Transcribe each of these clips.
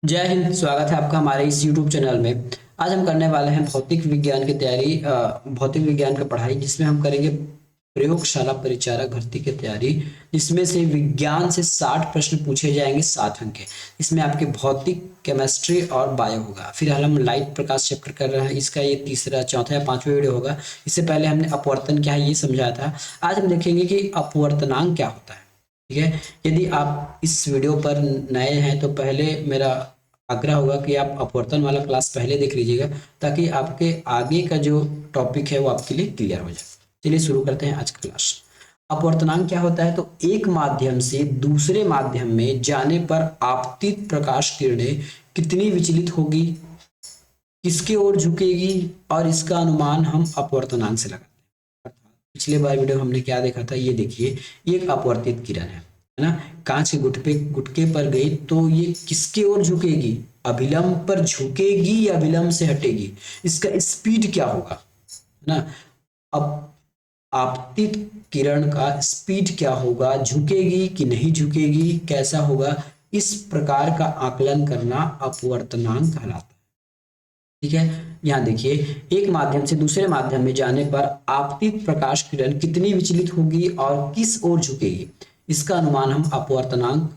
जय हिंद। स्वागत है आपका हमारे इस YouTube चैनल में। आज हम करने वाले हैं भौतिक विज्ञान की तैयारी, भौतिक विज्ञान का पढ़ाई, जिसमें हम करेंगे प्रयोगशाला परिचारक भर्ती की तैयारी, जिसमें से विज्ञान से 60 प्रश्न पूछे जाएंगे, 7 अंक के। इसमें आपके भौतिक, केमिस्ट्री और बायो होगा। फिर हम लाइट प्रकाश चैप्टर कर रहे हैं, इसका ये तीसरा, चौथा या पांचवा वीडियो होगा। इससे पहले हमने अपवर्तन क्या है ये समझाया था। आज हम देखेंगे कि अपवर्तनांक क्या होता है। ठीक है। यदि आप इस वीडियो पर नए हैं तो पहले मेरा आग्रह होगा कि आप अपवर्तन वाला क्लास पहले देख लीजिएगा, ताकि आपके आगे का जो टॉपिक है वो आपके लिए क्लियर हो जाए। चलिए शुरू करते हैं आज का क्लास। अपवर्तनांक क्या होता है? तो एक माध्यम से दूसरे माध्यम में जाने पर आपतित प्रकाश किरणें कितनी विचलित होगी, किसके ओर झुकेगी, और इसका अनुमान हम अपवर्तनांक से लगाते हैं। पिछले बार वीडियो में हमने क्या देखा था, ये देखिए, ये एक अपवर्तित किरण है ना। कांच के गुटके पर गई तो ये किसके ओर झुकेगी? अभिलंब पर झुकेगी या अभिलंब से हटेगी? इसका स्पीड क्या होगा, है ना। अब आपतित किरण का स्पीड क्या होगा, झुकेगी कि नहीं झुकेगी, कैसा होगा, इस प्रकार का आकलन करना अपवर्तनांक कहलाता है। ठीक है। यहाँ देखिए, एक माध्यम से दूसरे माध्यम में जाने पर आपतित प्रकाश किरण कितनी विचलित होगी और किस ओर झुकेगी, इसका अनुमान हम अपवर्तनांक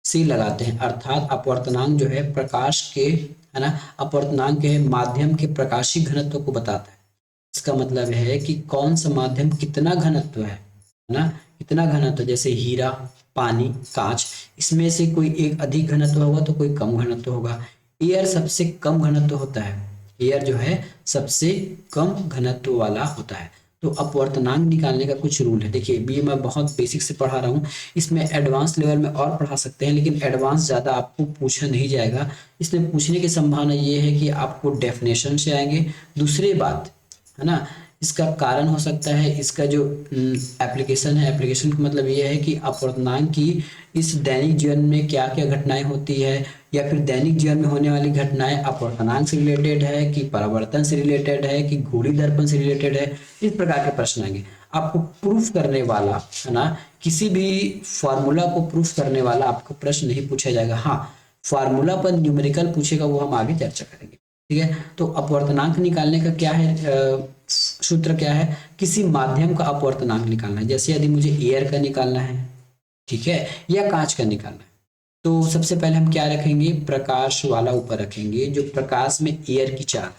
से लगाते हैं। अर्थात अपवर्तनांक जो है प्रकाश के, है ना, अपवर्तनांक के माध्यम के प्रकाशीय घनत्व को बताता है। इसका मतलब है कि कौन सा माध्यम कितना घनत्व है ना, कितना घनत्व। जैसे हीरा, पानी, कांच, इसमें से कोई एक अधिक घनत्व होगा तो कोई कम घनत्व होगा। एयर सबसे कम घनत्व होता है, एयर जो है सबसे कम घनत्व वाला होता है। तो अपवर्तनांक निकालने का कुछ रूल है। देखिए, बी मैं बहुत बेसिक से पढ़ा रहा हूँ, इसमें एडवांस लेवल में और पढ़ा सकते हैं, लेकिन एडवांस ज़्यादा आपको पूछा नहीं जाएगा। इसमें पूछने की संभावना ये है कि आपको डेफिनेशन से आएंगे। दूसरी बात, है ना, इसका कारण हो सकता है इसका जो एप्लीकेशन है। एप्लीकेशन का मतलब ये है कि अपवर्तनांक की इस दैनिक जीवन में क्या क्या घटनाएं होती है, या फिर दैनिक जीवन में होने वाली घटनाएं अपवर्तनांक से रिलेटेड है कि परावर्तन से रिलेटेड है कि घूर्णी दर्पण से रिलेटेड है। इस प्रकार के प्रश्न आएंगे। आपको प्रूफ करने वाला, है ना, किसी भी फॉर्मूला को प्रूफ करने वाला आपको प्रश्न नहीं पूछा जाएगा। हाँ, फार्मूला पर न्यूमेरिकल पूछेगा, वो हम आगे चर्चा करेंगे। ठीक है। तो अपवर्तनांक निकालने का क्या है, सूत्र क्या है? किसी माध्यम का अपवर्तनांक निकालना है। जैसे यदि मुझे एयर का निकालना है, ठीक है, या कांच का निकालना है, तो सबसे पहले हम क्या रखेंगे? प्रकाश वाला ऊपर रखेंगे, जो प्रकाश में एयर की चाल है,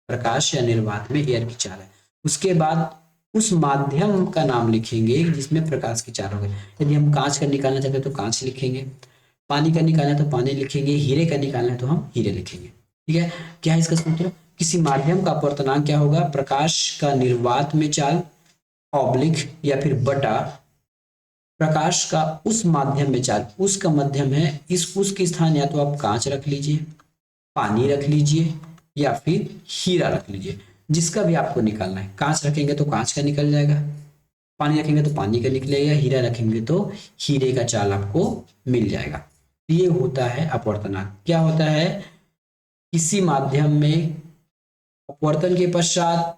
प्रकाश या निर्वात में एयर की चाल है। उसके बाद उस माध्यम का नाम लिखेंगे जिसमें प्रकाश की चाल हो गई। यदि हम कांच का निकालना चाहते हैं तो कांच लिखेंगे, पानी का निकालना है तो पानी लिखेंगे, हीरे का निकालना है तो हम हीरे लिखेंगे। ठीक है। क्या है इसका सूत्र? किसी माध्यम का अपवर्तनांक क्या होगा? प्रकाश का निर्वात में चाल ऑब्लिक या फिर बटा प्रकाश का उस माध्यम में चाल। उस का मध्यम है, इस उस के स्थान या तो आप कांच रख लीजिए, पानी रख लीजिए, या फिर हीरा रख लीजिए, जिसका भी आपको निकालना है। कांच रखेंगे तो कांच का निकल जाएगा, पानी रखेंगे तो पानी का निकलेगा, हीरा रखेंगे तो हीरे का चाल आपको मिल जाएगा। ये होता है अपवर्तनांक। क्या होता है? किसी माध्यम में अपवर्तन के पश्चात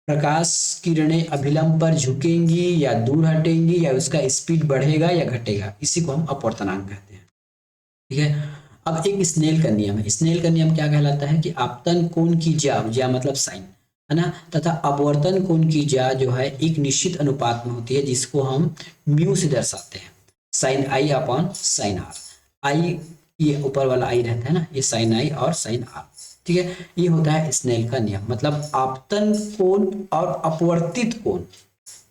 प्रकाश किरणें अभिलंब पर झुकेंगी या दूर हटेंगी, या उसका स्पीड बढ़ेगा या घटेगा, इसी को हम अपवर्तनांक कहते हैं। ठीक है। अब एक स्नेल का नियम है। स्नेल का नियम क्या कहलाता है कि आपतन कोण की ज्या, ज्या मतलब साइन, है ना, तथा अपवर्तन कोण की ज्या जो है एक निश्चित अनुपात में होती है, जिसको हम म्यू से दर्शाते हैं। Sine i upon sine r. I, ये ऊपर वाला आई रहता है ना, ये साइन आई और साइन आर। ठीक है। ये होता है स्नेल का नियम। मतलब आपतन कोण और अपवर्तित कोण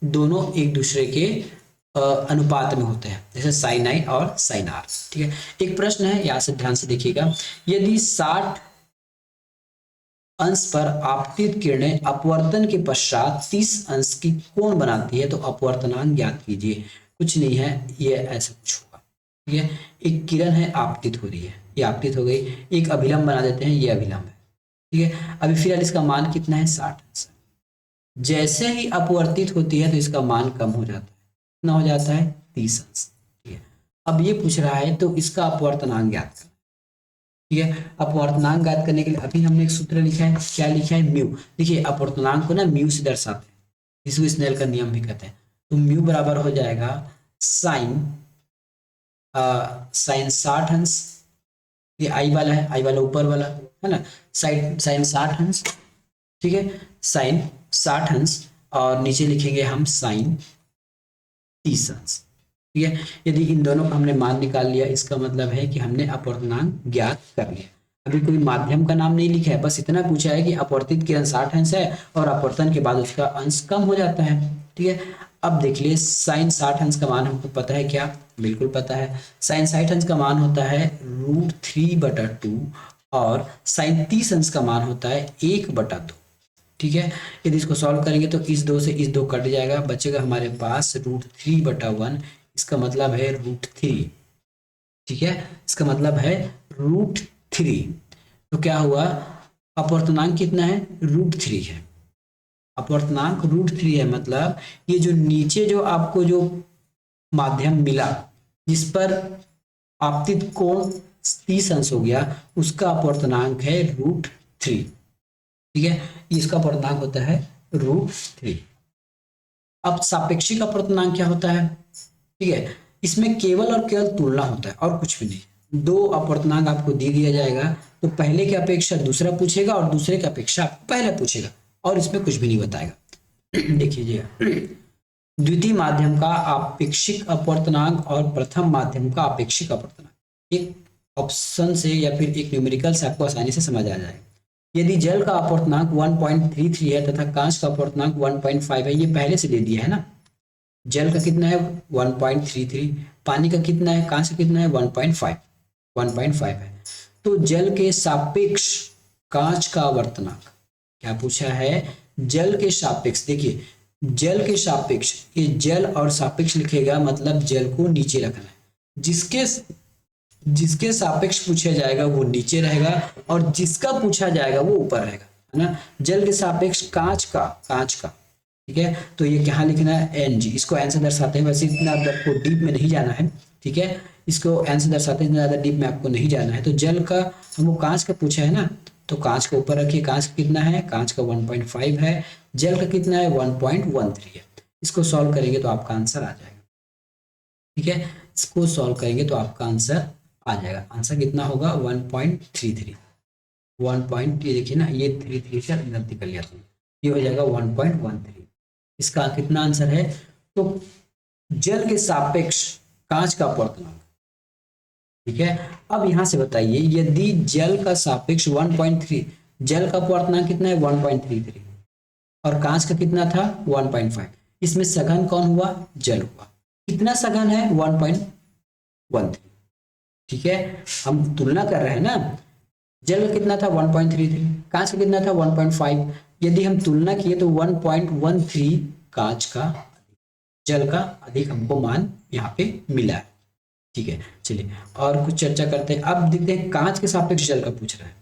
दोनों एक दूसरे के अनुपात में होते हैं, जैसे साइन आई और साइन आर। ठीक है। एक प्रश्न है, यहाँ से ध्यान से देखिएगा। यदि 60 अंश पर आपतित किरणें अपवर्तन के पश्चात 30 अंश की कोण बनाती है तो अपवर्तनांक ज्ञात कीजिए। कुछ नहीं है, ये ऐसा कुछ होगा। ठीक है। एक किरण है, आपतित हो रही है, ये आपतित हो गई, एक अभिलंब बना देते हैं, ये अभिलंब है। ठीक है। अभी फिलहाल इसका मान कितना है? 60 अंश। जैसे ही अपवर्तित होती है तो इसका मान कम हो जाता है। कितना हो जाता है? 30 अंश। ठीक है। अब ये पूछ रहा है तो इसका अपवर्तनांक ज्ञात करना। ठीक है। अपवर्तनांक ज्ञात करने के लिए अभी हमने एक सूत्र लिखा है। क्या लिखा है? म्यू। देखिए, अपवर्तनांक को ना म्यू से दर्शाते हैं, इसको स्नेल का नियम भी कहते हैं। तो म्यू बराबर हो जाएगा साइन, साइन 60 अंश ये आई वाला है, आई वाला ऊपर वाला है ना, साइन 60 अंश, ठीक है, साइन 60 अंश, और नीचे लिखेंगे हम साइन 30 अंश, ठीक है। यदि इन दोनों का हमने मान निकाल लिया, इसका मतलब है कि हमने अपवर्तनांक ज्ञात कर लिया। अभी कोई माध्यम का नाम नहीं लिखा है, बस इतना पूछा है कि अपवर्तित किरण 60 अंश है और अपवर्तन के बाद उसका अंश कम हो जाता है, ठीक है। अब देख लिए साइन 60 अंश का मान हमको पता है क्या, बिल्कुल पता है। साइन 60 अंश का मान होता है √3/2 और साइन 30 अंश का मान होता है 1/2, ठीक है। यदि इसको सॉल्व करेंगे तो इस 2 से इस 2 कट जाएगा, बचेगा हमारे पास √3/1, इसका मतलब है √3, ठीक है, इसका मतलब है √3। तो क्या हुआ, अपवर्तनांक कितना है, √3 है, अपवर्तनांक √3 है, मतलब ये जो नीचे जो आपको जो माध्यम मिला जिस पर आपतित कोण 30 अंश हो गया, उसका अपवर्तनांक है √3, ठीक है, इसका अपवर्तनांक होता है √3। अब सापेक्षिक अपवर्तनांक क्या होता है, ठीक है, इसमें केवल और केवल तुलना होता है और कुछ भी नहीं। दो अपवर्तनांक आपको दे दिया जाएगा, तो पहले की अपेक्षा दूसरा पूछेगा और दूसरे की अपेक्षा पहले पूछेगा, और इसमें कुछ भी नहीं बताएगा। देखिएगा, द्वितीय माध्यम का आपेक्षिक अपवर्तनांक और प्रथम माध्यम का आपेक्षिक अपवर्तनांक, एक ऑप्शन से या फिर एक न्यूमेरिकल से आपको आसानी से समझ आ जाएगा। यदि जल का अपवर्तनांक 1.33 है तथा कांच का अपवर्तनांक 1.5 है, ये पहले से दे दिया है ना, जल का कितना है 1.33, पानी का कितना है, कांच का कितना है 1.5 है। तो जल के सापेक्ष कांच का अपवर्तनांक क्या पूछा है, जल के सापेक्ष, देखिए जल के सापेक्ष, ये जल और सापेक्ष लिखेगा मतलब जल को नीचे रखना है, जिसके जिसके सापेक्ष पूछा जाएगा वो नीचे रहेगा और जिसका पूछा जाएगा वो ऊपर रहेगा, है ना। जल के सापेक्ष कांच का, ठीक है, तो ये क्या लिखना है Ng, इसको एन से दर्शाते हैं, वैसे इतना आपको डीप में नहीं जाना है, ठीक है, इसको एन से दर्शाते हैं, इतना ज्यादा डीप में आपको नहीं जाना है। तो जल का हमको कांच का पूछा है ना, तो कांच को ऊपर रखिए, कांच का कितना है, कांच का 1.5 है, जल का कितना है 1.13 है। इसको सॉल्व करेंगे तो आपका आंसर आ जाएगा, ठीक है, इसको सॉल्व करेंगे तो आपका आंसर आ जाएगा। आंसर कितना होगा 1.33, 1 ये देखिए ना, ये 33 से गलती कर लिया था, ये हो जाएगा 1.13। इसका कितना आंसर है, तो जल के सापेक्ष कांच का अपवर्तनांक, ठीक है। अब यहां से बताइए, यदि जल का सापेक्ष 1.3, जल का अपवर्तनांक कितना है 1.33 और कांच का कितना था 1.5, इसमें सघन कौन हुआ, जल हुआ। कितना सघन है 1.13, ठीक है, हम तुलना कर रहे हैं ना, जल का कितना था 1.33, कांच का कितना था 1.5, यदि हम तुलना किए तो 1.13 कांच का, जल का अधिक हमको मान यहाँ पे मिला है, ठीक है। चलिए और कुछ चर्चा करते हैं। अब देखते हैं कांच के सापेक्ष जल का पूछ रहा है,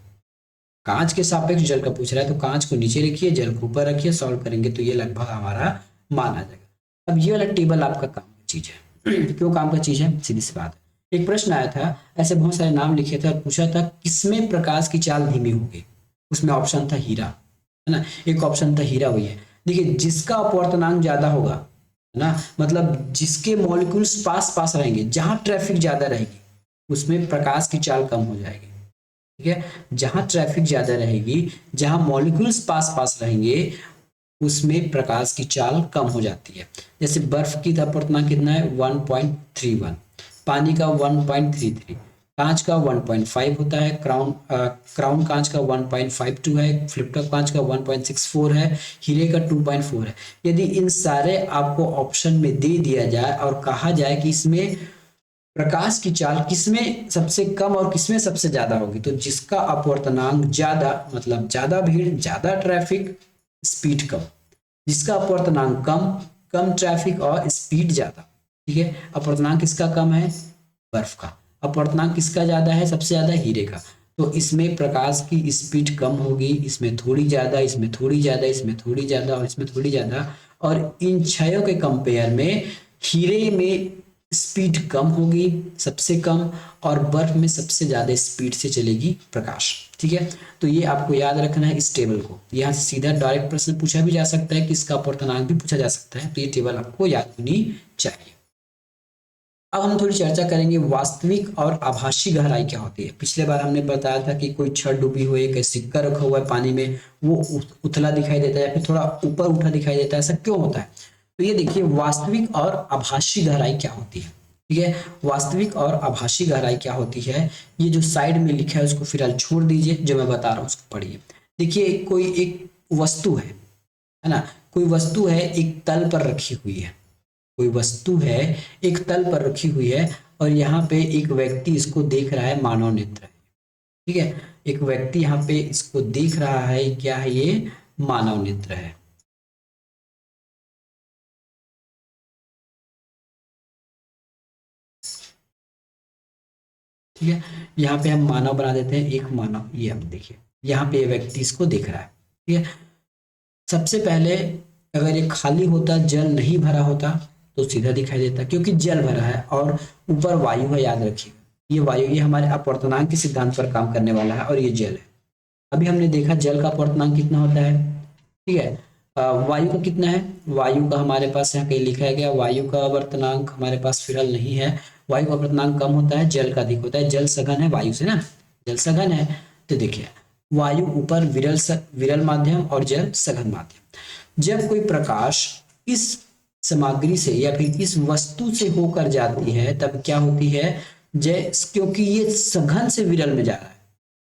कांच के सापेक्ष जल का पूछ रहा है, तो कांच को नीचे रखिए, जल को ऊपर रखिए, सॉल्व करेंगे तो ये लगभग हमारा मान आ जाएगा। अब ये वाला टेबल आपका काम का चीज है। क्यों काम का चीज है, सीधी सी बात है। एक प्रश्न आया था, ऐसे बहुत सारे नाम लिखे थे और पूछा था किसमें प्रकाश की चाल धीमी होगी, उसमें ऑप्शन था हीरा, है ना, एक ऑप्शन था हीरा वही है। देखिए जिसका अपवर्तनांक ज्यादा होगा, है ना, मतलब जिसके मॉलिक्यूल्स पास पास रहेंगे, जहां ट्रैफिक ज्यादा रहेगी उसमें प्रकाश की चाल कम हो जाएगी, ठीक है। जहां ट्रैफिक ज्यादा रहेगी, जहां मॉलिक्यूल्स पास पास रहेंगे, उसमें प्रकाश की चाल कम हो जाती है। जैसे बर्फ की अपवर्तनांक कितना है 1.31, पानी का 1.33, कांच का 1.5 होता है, क्राउन कांच का 1.52 है, फ्लिप्टॉप कांच का 1.64 है, हीरे का 2.4 है। यदि इन सारे आपको ऑप्शन में दे दिया जाए और कहा जाए कि इसमें प्रकाश की चाल किसमें सबसे कम और किसमें सबसे ज्यादा होगी, तो जिसका अपवर्तनांक ज्यादा, मतलब ज्यादा भीड़, ज्यादा ट्रैफिक, स्पीड कम, जिसका अपवर्तनांक कम, कम ट्रैफिक और स्पीड ज्यादा, ठीक है। अपवर्तनांक किसका कम है, बर्फ का। अपवर्तनांक किसका ज्यादा है, सबसे ज्यादा हीरे का। तो इसमें प्रकाश की स्पीड कम होगी, इसमें थोड़ी ज्यादा, इसमें थोड़ी ज्यादा, इसमें थोड़ी ज्यादा और इसमें थोड़ी ज्यादा, और इन छयों के कंपेयर में हीरे में स्पीड कम होगी, सबसे कम, और बर्फ में सबसे ज्यादा स्पीड से चलेगी प्रकाश, ठीक है। तो ये आपको याद रखना है इस टेबल को, यहाँ से सीधा डायरेक्ट प्रश्न पूछा भी जा सकता है कि इसका अपवर्तनांक भी पूछा जा सकता है, तो ये टेबल आपको याद होनी चाहिए। अब हम थोड़ी चर्चा करेंगे वास्तविक और आभासी गहराई क्या होती है। पिछले बार हमने बताया था कि कोई छड़ डूबी हुई है, कोई सिक्का रखा हुआ है पानी में, वो उथला दिखाई देता है या फिर थोड़ा ऊपर उठा दिखाई देता है, ऐसा क्यों होता है। तो ये देखिए वास्तविक और आभासी गहराई क्या होती है। ठीक है, वास्तविक और आभासी गहराई क्या होती है, ये जो साइड में लिखा है उसको फिलहाल छोड़ दीजिए, जो मैं बता रहा हूँ उसको पढ़िए। देखिए कोई एक वस्तु है ना, कोई वस्तु है एक तल पर रखी हुई है, कोई वस्तु है एक तल पर रखी हुई है और यहाँ पे एक व्यक्ति इसको देख रहा है, मानव नेत्र है। ठीक है, एक व्यक्ति यहाँ पे इसको देख रहा है, क्या है ये, मानव नेत्र है। ठीक है, यहाँ पे हम मानव बना देते हैं, एक मानव, ये अब देखिए यहाँ पे ये व्यक्ति इसको देख रहा है। ठीक है, सबसे पहले अगर ये खाली होता, जल नहीं भरा होता तो सीधा दिखाई देता, क्योंकि जल भरा है और ऊपर वायु है, याद रखिए ये वायु, ये हमारे अपवर्तनांक के सिद्धांत पर काम करने वाला है और ये जल है। अभी हमने देखा जल का अपवर्तनांक कितना होता है। ठीक है, वायु का कितना है, वायु का हमारे पास यहाँ कहीं लिखा है गया, वायु का अपवर्तनांक हमारे पास फिलहाल नहीं है। वायु का अपवर्तनांक कम होता है, जल का अधिक होता है, जल सघन है वायु से ना, जल सघन है। तो देखिए वायु ऊपर विरल माध्यम और जल सघन माध्यम। जब कोई प्रकाश इस सामग्री से या फिर इस वस्तु से होकर जाती है तब क्या होती है, क्योंकि ये सघन से विरल में जा रहा है,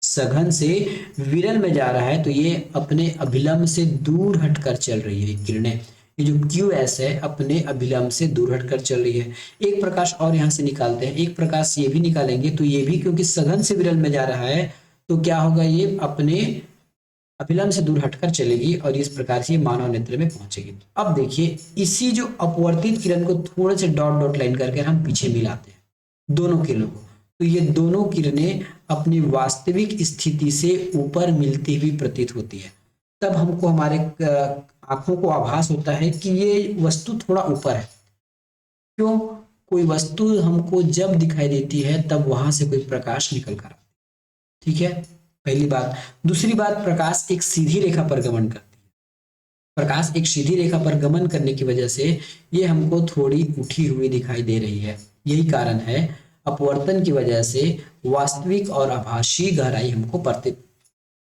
सघन से विरल में जा रहा है, तो ये अपने अभिलंब से दूर हटकर चल रही है किरणें। ये जो QS है अपने अभिलंब से दूर हटकर चल रही है। एक प्रकाश और यहाँ से निकालते हैं, एक प्रकाश ये भी निकालेंगे तो ये भी क्योंकि सघन से विरल में जा रहा है तो क्या होगा, ये अपने अभिलंब से दूर हटकर चलेगी और इस प्रकार से ये मानव नेत्र में पहुंचेगी। अब देखिए इसी जो अपवर्तित किरण को थोड़े से डॉट डॉट लाइन करके हम पीछे मिलाते हैं दोनों किरणों को, तो ये दोनों किरणें अपनी वास्तविक स्थिति से ऊपर मिलती हुई प्रतीत होती है। तब हमको हमारे आंखों को आभास होता है कि ये वस्तु थोड़ा ऊपर है। क्यों, कोई वस्तु हमको जब दिखाई देती है तब वहां से कोई प्रकाश निकल कर आता है। ठीक है, पहली बात। दूसरी बात, प्रकाश एक सीधी रेखा पर गमन करती है, प्रकाश एक सीधी रेखा पर गमन करने की वजह से ये हमको थोड़ी उठी हुई दिखाई दे रही है। यही कारण है अपवर्तन की वजह से वास्तविक और आभासी गहराई हमको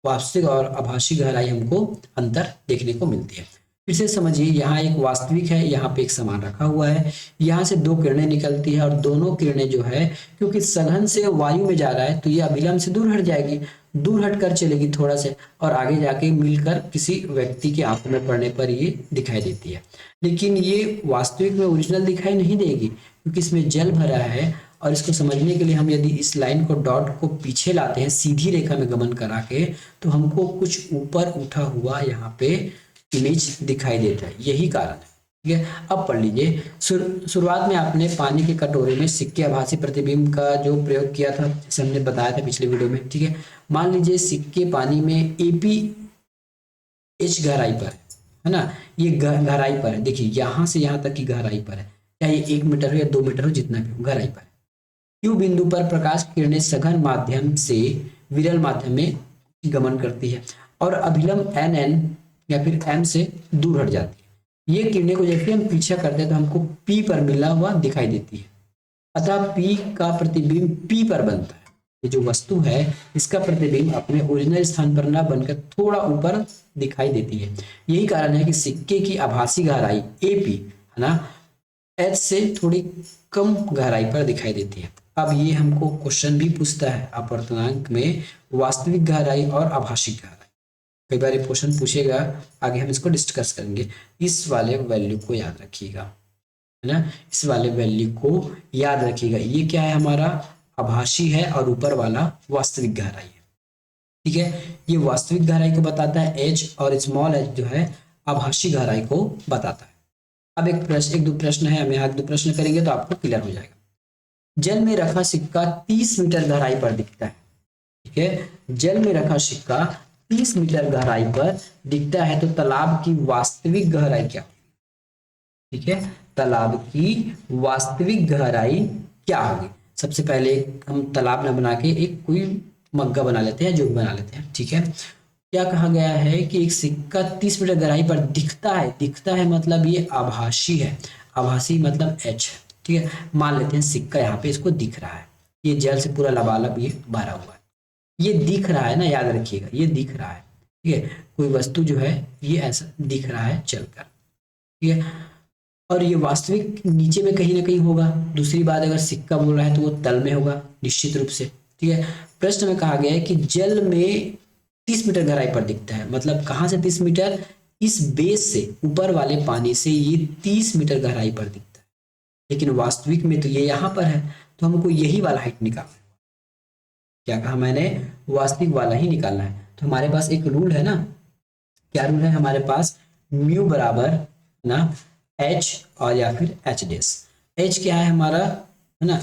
वास्तविक और आभासी गहराई हमको अंतर देखने को मिलती है। फिर से समझिए, यहाँ एक वास्तविक है, यहाँ पे एक सामान रखा हुआ है, यहाँ से दो किरणें निकलती है और दोनों किरणें जो है क्योंकि सघन से वायु में जा रहा है तो ये अभिलंब से दूर हट जाएगी, दूर हटकर चलेगी थोड़ा से और आगे जाके मिलकर किसी व्यक्ति की आंखों में पड़ने पर ये दिखाई देती है। लेकिन ये वास्तविक में ओरिजिनल दिखाई नहीं देगी क्योंकि इसमें जल भरा है। और इसको समझने के लिए हम यदि इस लाइन को डॉट को पीछे लाते हैं सीधी रेखा में गमन करा के, तो हमको कुछ ऊपर उठा हुआ यहाँ पे इमेज दिखाई देता है, यही कारण है। ठीक है, अब पढ़ लीजिए। शुरुआत में आपने पानी के कटोरे में सिक्के आभासी प्रतिबिंब का जो प्रयोग किया था, जैसे हमने बताया था पिछले वीडियो में। ठीक है, मान लीजिए सिक्के पानी में APH गहराई पर है ना, ये गहराई पर है। देखिए यहाँ से यहाँ तक की गहराई पर है, चाहे ये 1 मीटर हो या 2 मीटर हो, जितना भी हो गहराई पर है। Q बिंदु पर प्रकाश किरणें सघन माध्यम से विरल माध्यम में गमन करती है और अभिलंब NN या फिर M से दूर हट जाती है। ये किरणें को जैसे हम पीछा करते हैं तो हमको P पर मिला हुआ दिखाई देती है, अतः P का प्रतिबिंब P पर बनता है। ये जो वस्तु है इसका प्रतिबिंब अपने ओरिजिनल स्थान पर ना बनकर थोड़ा ऊपर दिखाई देती है। यही कारण है कि सिक्के की आभासी गहराई AP है ना, H से थोड़ी कम गहराई पर दिखाई देती है। अब ये हमको क्वेश्चन भी पूछता है अपवर्तनांक में वास्तविक गहराई और आभासी गहराई। कई बार ये क्वेश्चन पूछेगा, आगे हम इसको डिस्कस करेंगे। इस वाले वैल्यू को याद रखिएगा, है ना, इस वाले वैल्यू को याद रखिएगा। ये क्या है, हमारा आभासी है और ऊपर वाला वास्तविक गहराई है। ठीक है, ये वास्तविक गहराई को बताता है H और स्मॉल h जो है आभासी गहराई को बताता है। अब एक दो प्रश्न है, हम यहाँ 2 प्रश्न करेंगे तो आपको क्लियर हो जाएगा। जल में रखा सिक्का 30 मीटर गहराई पर दिखता है। ठीक है, जल में रखा सिक्का 30 मीटर गहराई पर दिखता है, तो तालाब की वास्तविक गहराई क्या होगी। ठीक है, तालाब की वास्तविक गहराई क्या होगी। सबसे पहले हम तालाब न बना के एक कोई मग्गा बना लेते हैं, जोग बना लेते हैं। ठीक है, क्या कहा गया है कि एक सिक्का 30 मीटर गहराई पर दिखता है, दिखता है मतलब ये आभासी है, आभासी मतलब H। ठीक है, मान लेते हैं सिक्का यहाँ पे इसको दिख रहा है, ये जल से पूरा लबालब ये भरा हुआ है, ये दिख रहा है ना, याद रखिएगा ये दिख रहा है, ठीक है, कोई वस्तु जो है ये ऐसा दिख रहा है चलकर, ठीक है, और ये वास्तविक नीचे में कहीं ना कहीं होगा। दूसरी बात, अगर सिक्का बोल रहा है तो वो तल में होगा निश्चित रूप से, ठीक है। प्रश्न में कहा गया है कि जल में 30 मीटर गहराई पर दिखता है, मतलब कहाँ से 30 मीटर, इस बेस से, ऊपर वाले पानी से ये 30 मीटर गहराई पर दिखता है, लेकिन वास्तविक में तो ये यहाँ पर है, तो हमको यही वाला हाइट निकालना है। क्या कहा मैंने, वास्तविक वाला ही निकालना है। तो हमारे पास एक रूल है ना, क्या रूल है हमारे पास, म्यू बराबर ना एच और या फिर एच डेस। एच क्या है हमारा, है ना,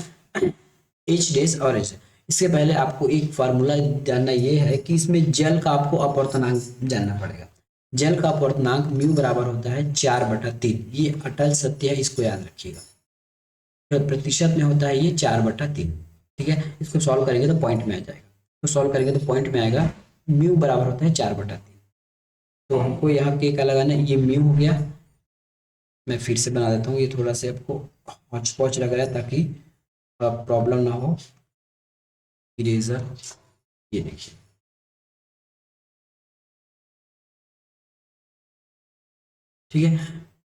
एच डेस और एच। इसके पहले आपको एक फार्मूला जानना ये है कि इसमें जल का आपको अपवर्तनांक जानना पड़ेगा। जल का अपवर्तनांक म्यू बराबर होता है 4/3। ये अटल सत्य है, इसको याद रखिएगा। तो प्रतिशत में होता है ये 4/3, ठीक है। इसको सॉल्व करेंगे तो पॉइंट में आ जाएगा, तो सॉल्व करेंगे तो पॉइंट में आएगा, म्यू बराबर होता है 4/3। तो हमको यहाँ के क्या लगाना है, ये म्यू हो गया। मैं फिर से बना देता हूँ, ये थोड़ा सा आपको हौच पौच लग रहा है ताकि प्रॉब्लम ना हो। इरेजर, ये देखिए, ठीक है।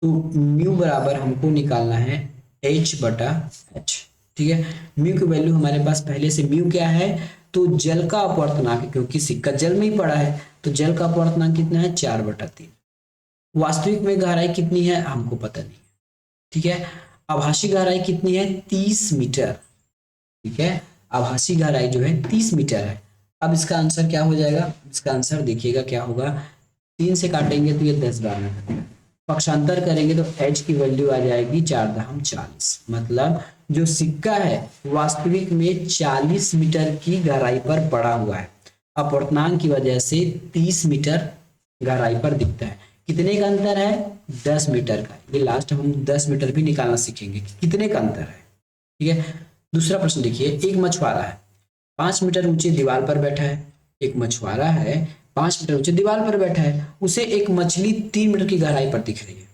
तो म्यू बराबर हमको निकालना है H/H, ठीक है। म्यू की वैल्यू हमारे पास पहले से, म्यू क्या है, तो जल का अपवर्तनांक, क्योंकि सिक्का जल में ही पड़ा है, तो जल का अपवर्तनांक कितना है, 4/3। वास्तविक में गहराई कितनी है हमको पता नहीं, ठीक है। आभासी गहराई कितनी है, 30 मीटर, ठीक है। आभासी गहराई जो है 30 मीटर है। अब इसका आंसर क्या हो जाएगा, इसका आंसर देखिएगा क्या होगा, 3 से काटेंगे तो ये 10/12 कटेगा, पक्षांतर करेंगे तो h की वैल्यू आ जाएगी 4×40। मतलब जो सिक्का है वास्तविक में 40 मीटर की गहराई पर पड़ा हुआ है, अपवर्तनांक की वजह से 30 मीटर गहराई पर दिखता है। कितने का अंतर है, 10 मीटर का। ये लास्ट हम 10 मीटर भी निकालना सीखेंगे कि कितने का अंतर है, ठीक है। दूसरा प्रश्न देखिए, एक मछुआरा है, 5 मीटर ऊंची दीवार पर बैठा है। एक मछुआरा है, 5 मीटर ऊंची दीवार पर बैठा है, उसे एक मछली 3 मीटर की गहराई पर दिख रही है।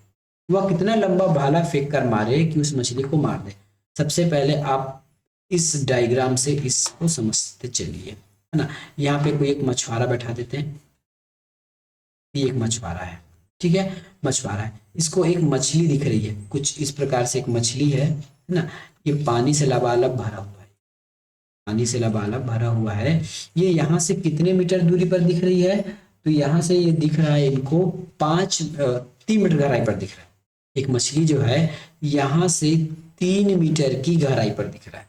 वह कितना लंबा भाला फेंक कर मारे कि उस मछली को मार दे। सबसे पहले आप इस डायग्राम से इसको समझते चलिए, है ना। यहाँ पे कोई एक मछुआरा बैठा देते हैं, ये एक मछुआरा है, ठीक है, मछुआरा है, इसको एक मछली दिख रही है, कुछ इस प्रकार से एक मछली है ना। ये पानी से लबालब भरा हुआ है, पानी से लबालब भरा हुआ है। ये यहाँ से कितने मीटर दूरी पर दिख रही है, तो यहाँ से ये दिख रहा है इनको 3 मीटर गहराई पर दिख रहा है। एक मछली जो है यहाँ से 3 मीटर की गहराई पर दिख रहा है,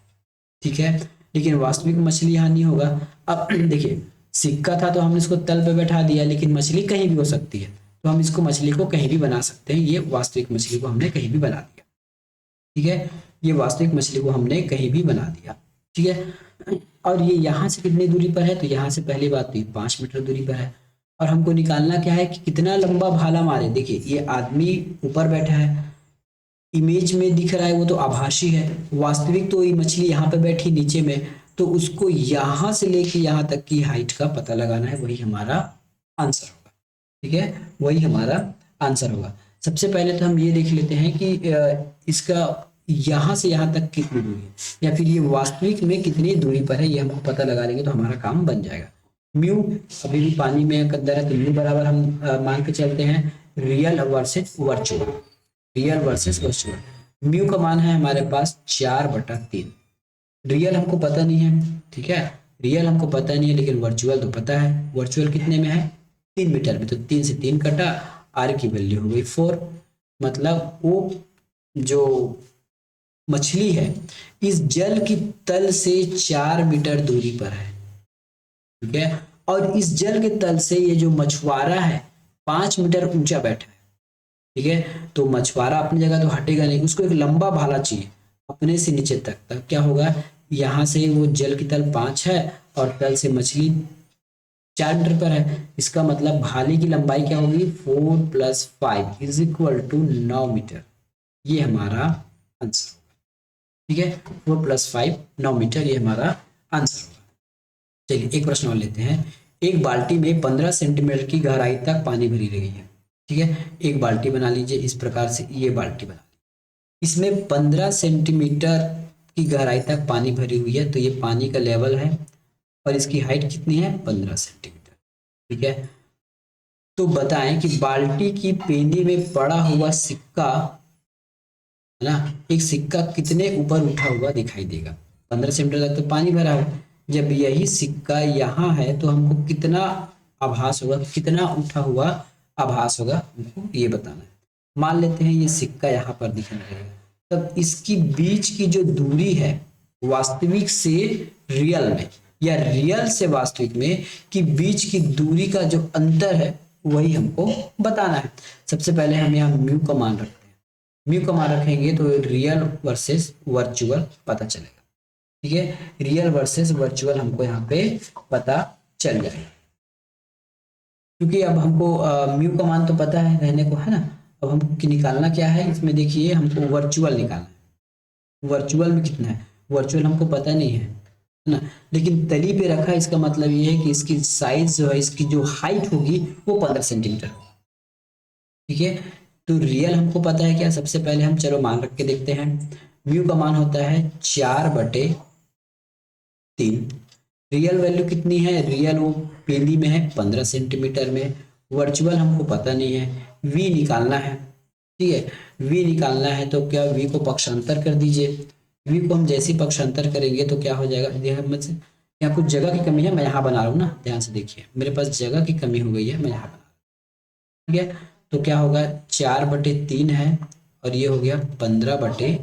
ठीक है। लेकिन वास्तविक मछली यहाँ नहीं होगा। अब देखिए, सिक्का था तो हमने इसको तल पे बैठा दिया, लेकिन मछली कहीं भी हो सकती है, तो हम इसको मछली को कहीं भी बना सकते हैं। ये वास्तविक मछली को हमने कहीं भी बना दिया, ठीक है। ये वास्तविक मछली को हमने कहीं भी बना दिया, ठीक है। और ये यहाँ से कितनी दूरी पर है, तो यहाँ से पहली बात तो ये 5 मीटर दूरी पर है। और हमको निकालना क्या है कि कितना लंबा भाला मारे। देखिए, ये आदमी ऊपर बैठा है, इमेज में दिख रहा है वो तो आभासी है, वास्तविक तो ये मछली यहाँ पे बैठी नीचे में, तो उसको यहाँ से लेके यहाँ तक की हाइट का पता लगाना है, वही हमारा आंसर होगा, ठीक है, वही हमारा आंसर होगा। सबसे पहले तो हम ये देख लेते हैं कि इसका यहाँ से यहाँ तक कितनी दूरी है, या फिर ये वास्तविक में कितनी दूरी पर है, ये हमको पता लगा लेंगे तो हमारा काम बन जाएगा। म्यू अभी भी पानी में अंदर है, तो म्यू बराबर हम मान के चलते हैं real versus virtual, real versus virtual. Mu का मान है हमारे पास 4/3। रियल हमको पता नहीं है, ठीक है, रियल हमको पता नहीं है, लेकिन वर्चुअल तो पता है। वर्चुअल कितने में है, 3 मीटर में, तो 3 से 3 कटा, आर की वैल्यू हो गई 4। मतलब वो जो मछली है इस जल की तल से 4 मीटर दूरी पर है, ठीक है। और इस जल के तल से ये जो मछुआरा है 5 मीटर ऊंचा बैठा है, ठीक है। तो मछुआरा अपनी जगह तो हटेगा नहीं, उसको एक लंबा भाला चाहिए अपने से नीचे तक। तब क्या होगा, यहाँ से वो जल की तल 5 है और तल से मछली 4 मीटर पर है। इसका मतलब भाले की लंबाई क्या होगी, 4 + 5 = 9 मीटर। ये हमारा आंसर होगा, ठीक है। 4 + 5 9 मीटर, ये हमारा आंसर होगा। चलिए एक प्रश्न और लेते हैं। एक बाल्टी में 15 सेंटीमीटर की गहराई तक पानी भरी रही है, ठीक है। एक बाल्टी बना लीजिए, इस प्रकार से ये बाल्टी बना लीजिए, इसमें 15 सेंटीमीटर की गहराई तक पानी भरी हुई है, तो ये पानी का लेवल है और इसकी हाइट कितनी है 15 सेंटीमीटर। ठीक है, तो बताएं कि बाल्टी की पेनी में पड़ा हुआ सिक्का है ना, एक सिक्का कितने ऊपर उठा हुआ दिखाई देगा। 15 सेंटीमीटर तक तो पानी भरा है, जब यही सिक्का यहाँ है तो हमको कितना आभास होगा, कितना उठा हुआ आभास होगा, हमको ये बताना है। मान लेते हैं ये सिक्का यहाँ पर दिखने लगेगा, तब इसकी बीच की जो दूरी है वास्तविक से रियल में या रियल से वास्तविक में की बीच की दूरी का जो अंतर है वही हमको बताना है। सबसे पहले हम यहाँ म्यू का मान रखते हैं, म्यू का मान रखेंगे तो रियल वर्सेस वर्चुअल पता चलेगा। ठीक है, रियल वर्सेस वर्चुअल हमको यहाँ पे पता चल जाएगा, क्योंकि अब हमको म्यू का मान तो पता है रहने को, है ना। अब हमको निकालना क्या है, इसमें देखिए हमको वर्चुअल निकालना है। वर्चुअल में कितना है, वर्चुअल हमको पता नहीं है ना, लेकिन तली पे रखा, इसका मतलब ये है कि इसकी साइज जो है, इसकी जो हाइट होगी वो 15 सेंटीमीटर होगी। ठीक है, तो रियल हमको पता है क्या, सबसे पहले हम चलो मान रख के देखते हैं। म्यू का मान होता है 4/3। रियल वैल्यू कितनी है, रियल वो पेली में है 15 सेंटीमीटर में। वर्चुअल हमको पता नहीं है, वी निकालना है। ठीक है, वी निकालना है तो क्या, वी को पक्षांतर कर दीजिए। वी को हम जैसे ही पक्षांतर करेंगे तो क्या हो जाएगा, यहाँ कुछ जगह की कमी है, मैं यहाँ बना रहा हूँ ना, ध्यान से देखिए मेरे पास जगह की कमी हो गई है, मैं यहाँ बना रहा हूँ। ठीक है, तो क्या होगा 4/3 है और ये हो गया 15/3,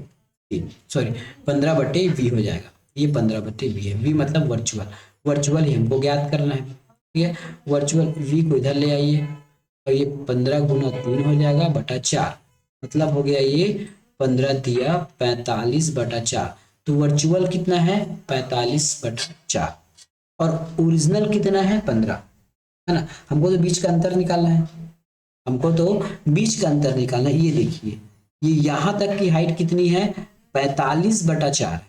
सॉरी 15/v हो जाएगा, ये 15/v है। v मतलब वर्चुअल, वर्चुअल ही हमको ज्ञात करना है। ठीक है, वर्चुअल v को इधर ले आइए और ये 15 गुना 3 हो जाएगा बटा 4, मतलब हो गया ये 15 दिया 45/4। तो वर्चुअल कितना है 45/4 और ओरिजिनल कितना है 15, है ना। हमको तो बीच का अंतर निकालना है, हमको तो बीच का अंतर निकालना है। ये देखिए, ये यहां तक की हाइट कितनी है 45/4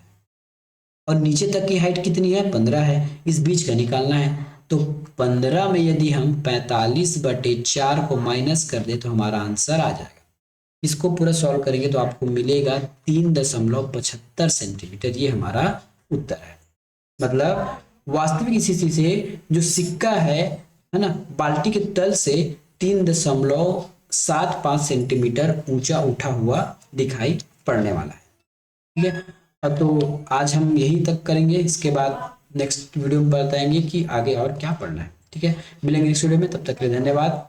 और नीचे तक की हाइट कितनी है 15 है, इस बीच का निकालना है। तो 15 में यदि हम 45/4 को माइनस कर दे तो हमारा आंसर आ जाएगा। इसको पूरा सॉल्व करेंगे तो आपको मिलेगा 3.75 सेंटीमीटर, ये हमारा उत्तर है। मतलब वास्तविक स्थिति से जो सिक्का है ना, बाल्टी के तल से 3.75 सेंटीमीटर ऊंचा उठा हुआ दिखाई पड़ने वाला है। ठीक है, अब तो आज हम यही तक करेंगे, इसके बाद नेक्स्ट वीडियो में बताएंगे कि आगे और क्या पढ़ना है। ठीक है, मिलेंगे नेक्स्ट वीडियो में, तब तक के लिए धन्यवाद।